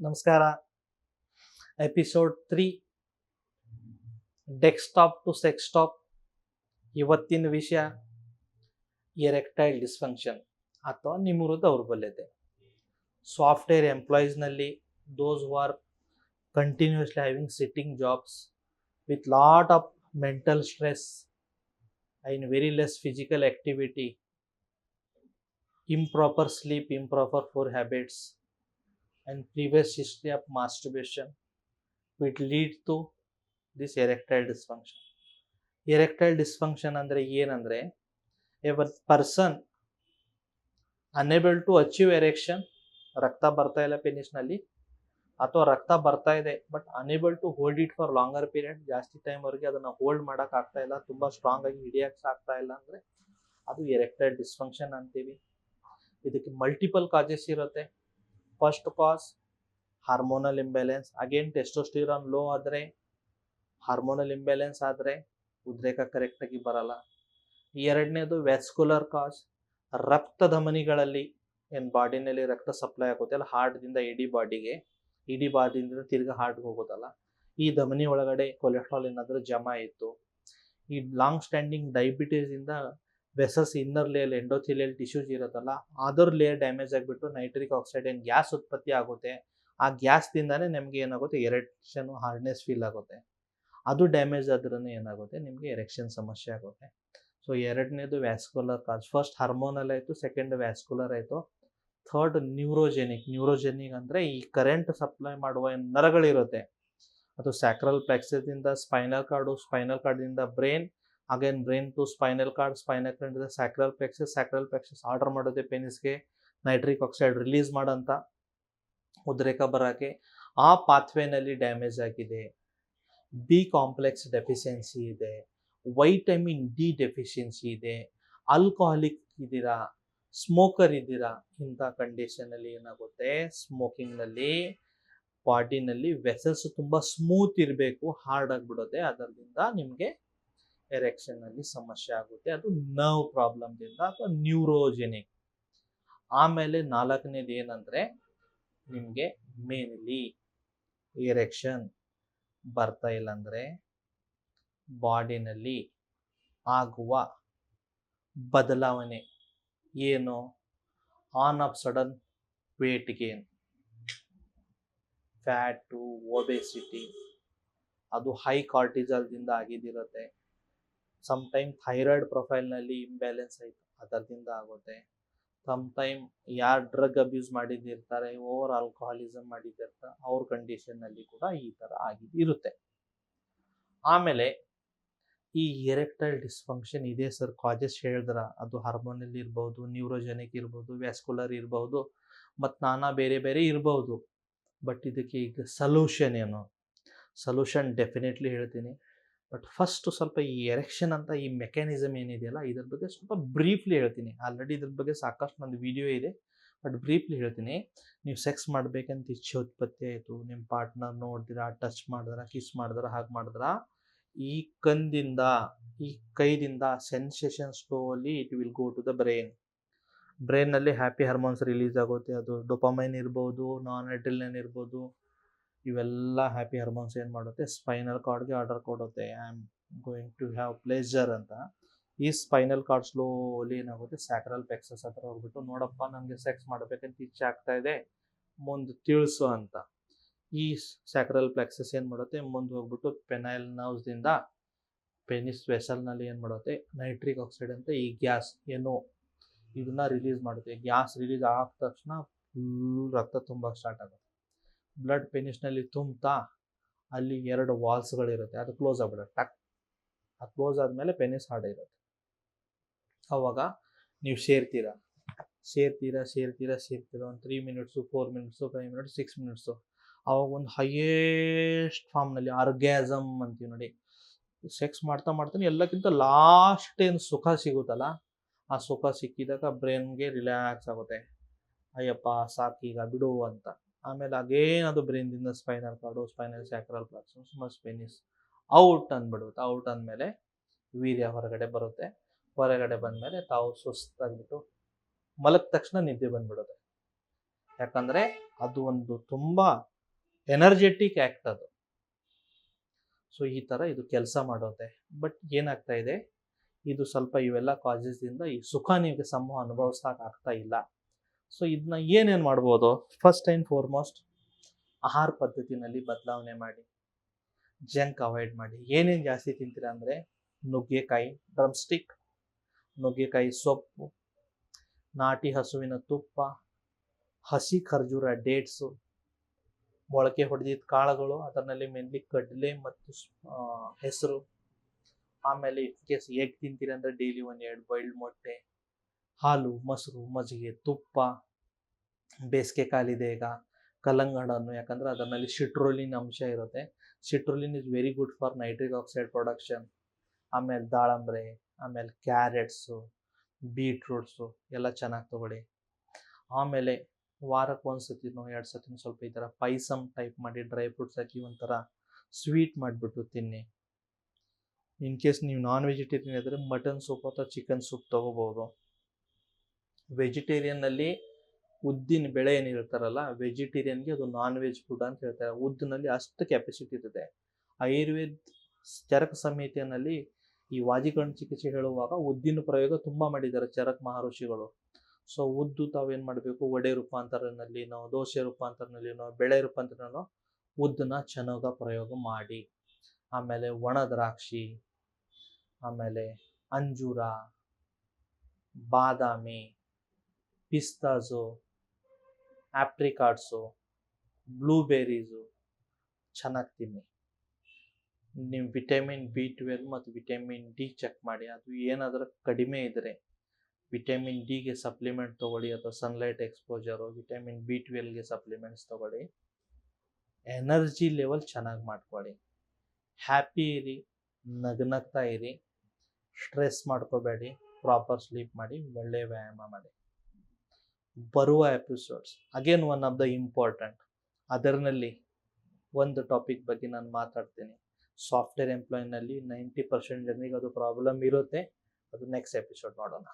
ನಮಸ್ಕಾರ. Episode 3 desktop to sextop. ಇವತ್ತಿನ ವಿಷಯ ಎರೆಕ್ಟೈಲ್ ಡಿಸ್ಫಂಕ್ಷನ್ ಅಥವಾ ನಿಮೂರು ದೌರ್ಬಲ್ಯತೆ. ಸಾಫ್ಟ್ವೇರ್ ಎಂಪ್ಲಾಯೀಸ್ನಲ್ಲಿ those who are continuously having sitting jobs with lot of mental stress and very less physical activity, improper sleep, improper food habits, and previous history of masturbation will lead to this erectile dysfunction. Erectile dysfunction andre ಏನಂದ್ರೆ a person unable to achieve erection, ರಕ್ತ ಬರ್ತಾ ಇಲ್ಲ ಪೆನಿಸ್ನಲ್ಲಿ ಅಥವಾ ರಕ್ತ ಬರ್ತಾ ಇದೆ but unable to hold it for longer period, ಜಾಸ್ತಿ time ವರೆಗೆ ಅದನ್ನ ಹೋಲ್ಡ್ ಮಾಡಕ್ ಆಗ್ತಾ ಇಲ್ಲ, ತುಂಬಾ ಸ್ಟ್ರಾಂಗ್ ಆಗಿ ಹಿಡಿಯಕ್ ಆಗ್ತಾ ಇಲ್ಲ ಅಂದ್ರೆ ಅದು ಎರೆಕ್ಟೈಲ್ ಡಿಸ್ಫಂಕ್ಷನ್ ಅಂತೀವಿ. ಇದಕ್ಕೆ ಮಲ್ಟಿಪಲ್ ಕಾಜಸ್ ಇರುತ್ತೆ. First cause hormonal imbalance. Again testosterone low ಆದ್ರೆ, ಹಾರ್ಮೋನಲ್ ಇಂಬ್ಯಾಲೆನ್ಸ್ ಆದ್ರೆ ಉದ್ರೇಕ ಕರೆಕ್ಟ್ ಆಗಿ ಬರಲ್ಲ. ಎರಡನೇದು ವ್ಯಾಸ್ಕುಲರ್ ಕಾಸ್. ರಕ್ತ ಧಮನಿಗಳಲ್ಲಿ ಏನ್ ಬಾಡಿನಲ್ಲಿ ರಕ್ತ ಸಪ್ಲೈ ಆಗುತ್ತೆ ಅಲ್ಲ, ಹಾರ್ಟ್ ದಿಂದ ಇಡೀ ಬಾಡಿಯಿಂದ ತಿರ್ಗಾ ಹಾರ್ಟ್ಗೆ ಹೋಗೋದಲ್ಲ, ಈ ಧಮನಿ ಒಳಗಡೆ ಕೊಲೆಸ್ಟ್ರಾಲ್ ಏನಾದರೂ ಜಮಾ ಇತ್ತು. ಈ ಲಾಂಗ್ ಸ್ಟ್ಯಾಂಡಿಂಗ್ ಡಯಾಬಿಟೀಸ್ ಇಂದ ವೆಸಸ್ ಇನ್ನರ್ ಲೇಯರ್ ಎಂಡೋಥಿಲಿಯಲ್ ಟಿಶ್ಯೂಸ್ ಇರೋದಲ್ಲ, ಅದರ್ ಲೇಯರ್ ಡ್ಯಾಮೇಜ್ ಆಗಿಬಿಟ್ಟು ನೈಟ್ರಿಕ್ ಆಕ್ಸೈಡ್ ಏನು ಗ್ಯಾಸ್ ಉತ್ಪತ್ತಿ ಆಗುತ್ತೆ. ಆ ಗ್ಯಾಸ್ದಿಂದಾನೇ ನಿಮಗೆ ಏನಾಗುತ್ತೆ, ಎರೆಕ್ಷನ್ ಹಾರ್ಡ್ನೆಸ್ ಫೀಲ್ ಆಗುತ್ತೆ. ಅದು ಡ್ಯಾಮೇಜ್ ಆದ್ರೂ ಏನಾಗುತ್ತೆ, ನಿಮಗೆ ಎರೆಕ್ಷನ್ ಸಮಸ್ಯೆ ಆಗುತ್ತೆ. ಸೊ ಎರಡನೇದು ವ್ಯಾಸ್ಕುಲರ್ ಕಾಸ್. ಫಸ್ಟ್ ಹಾರ್ಮೋನಲ್ ಆಯಿತು, ಸೆಕೆಂಡ್ ವ್ಯಾಸ್ಕುಲರ್ ಆಯಿತು, ಥರ್ಡ್ ನ್ಯೂರೋಜೆನಿಕ್ ಅಂದರೆ ಈ ಕರೆಂಟ್ ಸಪ್ಲೈ ಮಾಡುವ ನರಗಳಿರುತ್ತೆ, ಅದು ಸ್ಯಾಕ್ರಲ್ ಪ್ಲೆಕ್ಸಸ್ ಇಂದ ಸ್ಪೈನಲ್ ಕಾರ್ಡ್ದಿಂದ brain, again brain to spinal cord ಇಂದ ಸ್ಯಾಕ್ರಲ್ ಪ್ಲೆಕ್ಸಸ್ ಆರ್ಡರ್ ಮಾಡೋದೆ ಪೆನಿಸ್ಗೆ ನೈಟ್ರಿಕ್ ಆಕ್ಸೈಡ್ ರಿಲೀಸ್ ಮಾಡೋಂಥ ಉದ್ರೇಕ ಬರೋಕ್ಕೆ. ಆ ಪಾತ್ವೇನಲ್ಲಿ ಡ್ಯಾಮೇಜ್ ಆಗಿದೆ. ಬಿ ಕಾಂಪ್ಲೆಕ್ಸ್ ಡೆಫಿಷಿಯನ್ಸಿ ಇದೆ, ವೈಟಮಿನ್ ಡಿ ಡೆಫಿಷಿಯನ್ಸಿ ಇದೆ, ಆಲ್ಕೋಹಾಲಿಕ್ ಇದ್ದೀರಾ, ಸ್ಮೋಕರ್ ಇದ್ದೀರಾ, ಇಂಥ ಕಂಡೀಷನಲ್ಲಿ ಏನಾಗುತ್ತೆ, ಸ್ಮೋಕಿಂಗ್ನಲ್ಲಿ ಬಾಡಿನಲ್ಲಿ ವೆಸಲ್ಸ್ ತುಂಬ ಸ್ಮೂತ್ ಇರಬೇಕು, ಹಾರ್ಡ್ ಆಗಿಬಿಡುತ್ತೆ. ಅದರಿಂದ ನಿಮಗೆ ಎರೆಕ್ಷನ್ನಲ್ಲಿ ಸಮಸ್ಯೆ ಆಗುತ್ತೆ. ಅದು ನರ್ವ್ ಪ್ರಾಬ್ಲಮ್ದಿಂದ ಅಥವಾ ನ್ಯೂರೋಜೆನಿಕ್. ಆಮೇಲೆ ನಾಲ್ಕನೇದು ಏನಂದರೆ, ನಿಮಗೆ ಮೇನ್ಲಿ ಎರೆಕ್ಷನ್ ಬರ್ತಾ ಇಲ್ಲ ಅಂದರೆ ಬಾಡಿನಲ್ಲಿ ಆಗುವ ಬದಲಾವಣೆ ಏನು? On off sudden weight gain, fat, obesity, ಅದು ಹೈ ಕಾರ್ಟಿಜಾಲ್ದಿಂದ ಆಗಿದ್ದಿರುತ್ತೆ. ಸಮ್ಟೈಮ್ ಥೈರಾಯ್ಡ್ ಪ್ರೊಫೈಲ್ನಲ್ಲಿ ಇಂಬ್ಯಾಲೆನ್ಸ್ ಆಯಿತು, ಅದರಿಂದ ಆಗುತ್ತೆ. ಸಮ್ಟೈಮ್ ಯಾರು ಡ್ರಗ್ ಅಬ್ಯೂಸ್ ಮಾಡಿದ್ದಿರ್ತಾರೆ, ಓವರ್ ಆಲ್ಕೋಹಾಲಿಸಮ್ ಮಾಡಿದ್ದಿರ್ತಾರೆ, ಅವ್ರ ಕಂಡೀಷನ್ನಲ್ಲಿ ಕೂಡ ಈ ಥರ ಆಗಿರುತ್ತೆ. ಆಮೇಲೆ ಈ ಎರೆಕ್ಟೈಲ್ ಡಿಸ್ಫಂಕ್ಷನ್ ಇದೆ ಸರ್, ಕಾಜಸ್ ಹೇಳಿದ್ರ, ಅದು ಹಾರ್ಮೋನಲ್ ಇರ್ಬೋದು, ನ್ಯೂರೋಜೆನಿಕ್ ಇರ್ಬೋದು, ವ್ಯಾಸ್ಕುಲರ್ ಇರ್ಬೋದು, ಮತ್ತು ನಾನಾ ಬೇರೆ ಬೇರೆ ಇರ್ಬೋದು. ಬಟ್ ಇದಕ್ಕೆ ಈಗ ಸೊಲ್ಯೂಷನ್ ಏನು? ಸೊಲ್ಯೂಷನ್ ಡೆಫಿನೆಟ್ಲಿ ಹೇಳ್ತೀನಿ. ಬಟ್ ಫಸ್ಟ್ ಸ್ವಲ್ಪ ಈ ಎರೆಕ್ಷನ್ ಅಂತ ಈ ಮೆಕ್ಯಾನಿಸಮ್ ಏನಿದೆಯಲ್ಲ, ಇದ್ರ ಬಗ್ಗೆ ಸ್ವಲ್ಪ ಬ್ರೀಫ್ಲಿ ಹೇಳ್ತೀನಿ. ಆಲ್ರೆಡಿ ಇದ್ರ ಬಗ್ಗೆ ಸಾಕಷ್ಟು ನಂದು ವಿಡಿಯೋ ಇದೆ, ಬಟ್ ಬ್ರೀಫ್ಲಿ ಹೇಳ್ತೀನಿ. ನೀವು ಸೆಕ್ಸ್ ಮಾಡ್ಬೇಕಂತ ಇಚ್ಛೆ ಉತ್ಪತ್ತಿ ಆಯಿತು, ನಿಮ್ಮ ಪಾರ್ಟ್ನರ್ ನೋಡಿದ್ರ, ಟಚ್ ಮಾಡಿದ್ರ, ಕಿಸ್ ಮಾಡಿದ್ರ, ಹಾಗೆ ಮಾಡಿದ್ರ, ಈ ಕಣ್ಣಿಂದ, ಈ ಕೈದಿಂದ sensation slowly it will go to the ಬ್ರೈನ್ನಲ್ಲಿ ಹ್ಯಾಪಿ ಹಾರ್ಮೋನ್ಸ್ ರಿಲೀಸ್ ಆಗುತ್ತೆ. ಅದು ಡೊಪಾಮೈನ್ ಇರ್ಬೋದು, ನಾನ್ ಅಡ್ರಿನಲಿನ್ ಇರ್ಬೋದು, ಇವೆಲ್ಲ ಹ್ಯಾಪಿ ಹಾರ್ಮೋನ್ಸ್ ಏನು ಮಾಡುತ್ತೆ, ಸ್ಪೈನಲ್ ಕಾರ್ಡ್ಗೆ ಆರ್ಡರ್ ಕೊಡುತ್ತೆ, I am going to have pleasure ಅಂತ. ಈ ಸ್ಪೈನಲ್ ಕಾರ್ಡ್ ಸ್ಲೋಲಿ ಏನಾಗುತ್ತೆ, ಸ್ಯಾಕ್ರಲ್ ಪ್ಲೆಕ್ಸಸ್ ಹತ್ರ ಹೋಗ್ಬಿಟ್ಟು, ನೋಡಪ್ಪ ನನಗೆ ಸೆಕ್ಸ್ ಮಾಡಬೇಕಂತ ಇಚ್ಛೆ ಆಗ್ತಾ ಇದೆ, ಮುಂದೆ ತಿಳಿಸು ಅಂತ. ಈ ಸ್ಯಾಕ್ರಲ್ ಪ್ಲೆಕ್ಸಸ್ ಏನು ಮಾಡುತ್ತೆ, ಮುಂದೆ ಹೋಗ್ಬಿಟ್ಟು ಪೆನೈಲ್ ನರ್ವ್ಸ್ದಿಂದ ಪೆನಿಸ್ ವೆಸಲ್ನಲ್ಲಿ ಏನು ಮಾಡುತ್ತೆ, ನೈಟ್ರಿಕ್ ಆಕ್ಸೈಡ್ ಅಂತ ಈ ಗ್ಯಾಸ್ ಏನೋ ಇದನ್ನ ರಿಲೀಸ್ ಮಾಡುತ್ತೆ. ಗ್ಯಾಸ್ ರಿಲೀಸ್ ಆದ ತಕ್ಷಣ ಫುಲ್ ರಕ್ತ ತುಂಬಕ್ಕೆ ಸ್ಟಾರ್ಟ್ ಆಗುತ್ತೆ. ಬ್ಲಡ್ ಪೆನಿಸ್ನಲ್ಲಿ ತುಂಬ್ತಾ ಅಲ್ಲಿ 2 ವಾಲ್ಸ್ಗಳಿರುತ್ತೆ, ಅದು ಕ್ಲೋಸ್ ಆಗ್ಬಿಡುತ್ತೆ. ಟಕ್, ಅದು ಕ್ಲೋಸ್ ಆದಮೇಲೆ ಪೆನಿಸ್ ಹಾರ್ಡ್ ಇರುತ್ತೆ. ಅವಾಗ ನೀವು ಸೇರ್ತೀರಾ ಒಂದು 3 ಮಿನಿಟ್ಸು, 4 ಮಿನಿಟ್ಸು, 5 ಮಿನಿಟ್ಸ್, 6 ಮಿನಿಟ್ಸು. ಅವಾಗ ಒಂದು ಹೈಯೆಸ್ಟ್ ಫಾರ್ಮ್ನಲ್ಲಿ ಆರ್ಗ್ಯಾಸಮ್ ಅಂತೀವಿ ನೋಡಿ. ಸೆಕ್ಸ್ ಮಾಡ್ತಾನೆ ಎಲ್ಲಕ್ಕಿಂತ ಲಾಸ್ಟ್ ಏನು ಸುಖ ಸಿಗುತ್ತಲ್ಲ, ಆ ಸುಖ ಸಿಕ್ಕಿದಾಗ ಬ್ರೈನ್ಗೆ ರಿಲ್ಯಾಕ್ಸ್ ಆಗುತ್ತೆ, ಅಯ್ಯಪ್ಪ ಸಾಕೀಗ ಬಿಡು ಅಂತ. ಆಮೇಲೆ ಅಗೇನ್ ಅದು ಬ್ರೈನ್ದಿಂದ spinal card, spinal sacral plexus ಮತ್ತು ಪೆನಿಸ್ ಔಟ್ ಅಂದ್ಬಿಡುತ್ತೆ. ಔಟ್ ಅಂದಮೇಲೆ ವೀರ್ಯ ಹೊರಗಡೆ ಬರುತ್ತೆ. ಹೊರಗಡೆ ಬಂದಮೇಲೆ ತಾವು ಸುಸ್ತಾಗ್ಬಿಟ್ಟು ಮಲಗಿದ ತಕ್ಷಣ ನಿದ್ದೆ ಬಂದ್ಬಿಡುತ್ತೆ. ಯಾಕಂದರೆ ಅದು ಒಂದು ತುಂಬ ಎನರ್ಜೆಟಿಕ್ ಆ್ಯಕ್ಟ್ ಅದು. ಸೊ ಈ ಥರ ಇದು ಕೆಲಸ ಮಾಡೋದೆ. ಬಟ್ ಏನಾಗ್ತಾ ಇದೆ, ಇದು ಸ್ವಲ್ಪ ಇವೆಲ್ಲ ಕಾಸಸ್ದಿಂದ ಈ ಸುಖ ನಿಮಗೆ ಅನುಭವಿಸೋಕೆ ಆಗ್ತಾ ಇಲ್ಲ. ಸೊ ಇದನ್ನ ಏನೇನು ಮಾಡ್ಬೋದು? ಫಸ್ಟ್ ಆ್ಯಂಡ್ ಫಾರ್ಮೋಸ್ಟ್ ಆಹಾರ ಪದ್ಧತಿನಲ್ಲಿ ಬದಲಾವಣೆ ಮಾಡಿ, ಜಂಕ್ ಅವಾಯ್ಡ್ ಮಾಡಿ. ಏನೇನು ಜಾಸ್ತಿ ತಿಂತೀರಾ ಅಂದರೆ ನುಗ್ಗೆಕಾಯಿ ಡ್ರಮ್ ಸ್ಟಿಕ್, ನುಗ್ಗೆಕಾಯಿ ಸೊಪ್ಪು, ನಾಟಿ ಹಸುವಿನ ತುಪ್ಪ, ಹಸಿ ಖರ್ಜೂರ ಡೇಟ್ಸು, ಮೊಳಕೆ ಹೊಡೆದಿದ್ದ ಕಾಳುಗಳು, ಅದರಲ್ಲಿ ಮೇನ್ಲಿ ಕಡಲೆ ಮತ್ತು ಹೆಸರು. ಆಮೇಲೆ ಇನ್ ಕೇಸ್ ಎಗ್ ತಿಂತೀರಿ ಅಂದರೆ ಡೈಲಿ 1-2 ಬಾಯ್ಲ್ಡ್ ಮೊಟ್ಟೆ, ಹಾಲು, ಮೊಸರು, ಮಜ್ಜಿಗೆ, ತುಪ್ಪ. ಬೇಸಿಗೆ ಕಾಲಿದೆ ಈಗ, ಕಲ್ಲಂಗಡಿ ಹಣ್ಣು, ಯಾಕಂದರೆ ಅದರಲ್ಲಿ ಸಿಟ್ರೋಲಿನ್ ಅಂಶ ಇರುತ್ತೆ. Citrulline is very good for nitric oxide production. ಆಮೇಲೆ ದಾಳಂಬ್ರೆ, ಆಮೇಲೆ ಕ್ಯಾರೆಟ್ಸು, ಬೀಟ್ರೂಟ್ಸು ಎಲ್ಲ ಚೆನ್ನಾಗಿ ತಗೊಳ್ಳಿ. ಆಮೇಲೆ ವಾರಕ್ಕೆ 1 ಸತಿನೋ 2 ಸತಿನೋ ಸ್ವಲ್ಪ ಈ ಥರ ಪೈಸಮ್ ಟೈಪ್ ಮಾಡಿ ಡ್ರೈ ಫ್ರೂಟ್ಸ್ ಹಾಕಿ ಒಂಥರ ಸ್ವೀಟ್ ಮಾಡಿಬಿಟ್ಟು ತಿನ್ನಿ. ಇನ್ ಕೇಸ್ ನೀವು ನಾನ್ ವೆಜಿಟೇರಿಯನ್ ಇದ್ದರೆ ಮಟನ್ ಸೂಪ್ ಅಥವಾ ಚಿಕನ್ ಸೂಪ್ ತೊಗೋಬೋದು. ವೆಜಿಟೇರಿಯನ್ನಲ್ಲಿ ಉದ್ದಿನ ಬೆಳೆ ಏನಿರ್ತಾರಲ್ಲ, ವೆಜಿಟೇರಿಯನ್ಗೆ ಅದು ನಾನ್ ವೆಜ್ ಫುಡ್ ಅಂತ ಹೇಳ್ತಾರೆ. ಉದ್ದಿನಲ್ಲಿ ಅಷ್ಟು ಕೆಪಾಸಿಟಿ ಇರುತ್ತೆ. ಆಯುರ್ವೇದ ಚರಕ ಸಂಹಿತೆಯಲ್ಲಿ ಈ ವಾಜಿಕರಣ ಚಿಕಿತ್ಸೆ ಹೇಳುವಾಗ ಉದ್ದಿನ ಪ್ರಯೋಗ ತುಂಬ ಮಾಡಿದ್ದಾರೆ ಚರಕ ಮಹರ್ಷಿಗಳು. ಸೊ ಉದ್ದು ತಾವೇನು ಮಾಡಬೇಕು, ವಡೆ ರೂಪಾಂತರನಲ್ಲಿನೋ, ದೋಸೆ ರೂಪಾಂತರನಲ್ಲಿನೋ, ಬೆಳೆ ರೂಪಾಂತರನೋ ಉದ್ದನ್ನ ಚೆನ್ನಾಗಿ ಪ್ರಯೋಗ ಮಾಡಿ. ಆಮೇಲೆ ಒಣ ದ್ರಾಕ್ಷಿ, ಆಮೇಲೆ ಅಂಜೂರ, ಬಾದಾಮಿ, ಪಿಸ್ತಾಸು, ಆಪ್ರಿಕಾಟ್ಸು, ಬ್ಲೂಬೆರೀಸು ಚೆನ್ನಾಗಿ ತಿನ್ನಿ. ನೀವು ವಿಟಮಿನ್ B12 ಮತ್ತು ವಿಟಮಿನ್ D ಚೆಕ್ ಮಾಡಿ. ಅದು ಏನಾದರೂ ಕಡಿಮೆ ಇದ್ದರೆ ವಿಟಮಿನ್ ಡಿಗೆ ಸಪ್ಲಿಮೆಂಟ್ ತೊಗೊಳ್ಳಿ, ಅಥವಾ ಸನ್ಲೈಟ್ ಎಕ್ಸ್ಪೋಜರು, ವಿಟಮಿನ್ B12ಗೆ ಸಪ್ಲಿಮೆಂಟ್ಸ್ ತೊಗೊಳ್ಳಿ. ಎನರ್ಜಿ ಲೆವೆಲ್ ಚೆನ್ನಾಗಿ ಮಾಡ್ಕೊಳ್ಳಿ. ಹ್ಯಾಪಿ ಇರಿ, ನಗ್ನಗ್ತಾ ಇರಿ, ಸ್ಟ್ರೆಸ್ ಮಾಡ್ಕೋಬೇಡಿ, ಪ್ರಾಪರ್ ಸ್ಲೀಪ್ ಮಾಡಿ, ಒಳ್ಳೆಯ ವ್ಯಾಯಾಮ ಮಾಡಿ. ಬರುವ episodes again one of the important, ಅದರಲ್ಲಿ ಒಂದು ಟಾಪಿಕ್ ಬಗ್ಗೆ ನಾನು ಮಾತಾಡ್ತೀನಿ. ಸಾಫ್ಟ್ವೇರ್ ಎಂಪ್ಲಾಯ್ನಲ್ಲಿ 90% ಜನರಿಗೆ ಅದು ಪ್ರಾಬ್ಲಮ್ ಇರುತ್ತೆ. ಅದು ನೆಕ್ಸ್ಟ್ ಎಪಿಸೋಡ್ ನೋಡೋಣ.